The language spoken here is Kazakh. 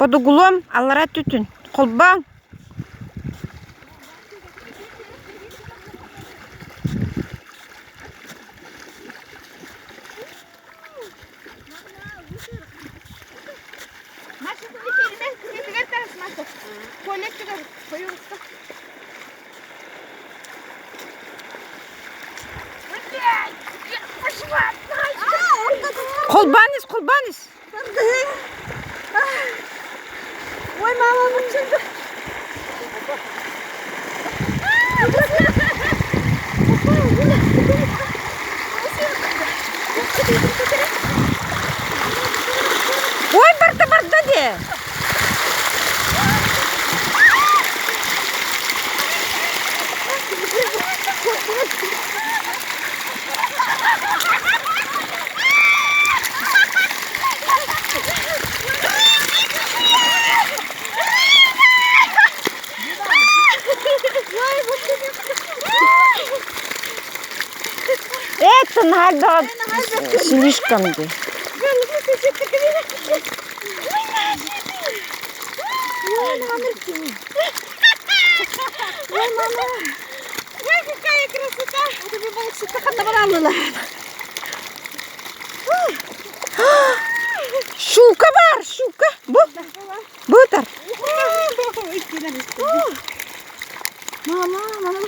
Под углом аллара түтін. Қолбаң. Қолбаныз, қолбаныз. Ой, мама, мұрчынды. Ой, барда де. Это надо слишком де. Ой, мама. Ой, какая красота. Это мне было все так отобрало. Щука бар, щука. Бұтар. Мама, мама.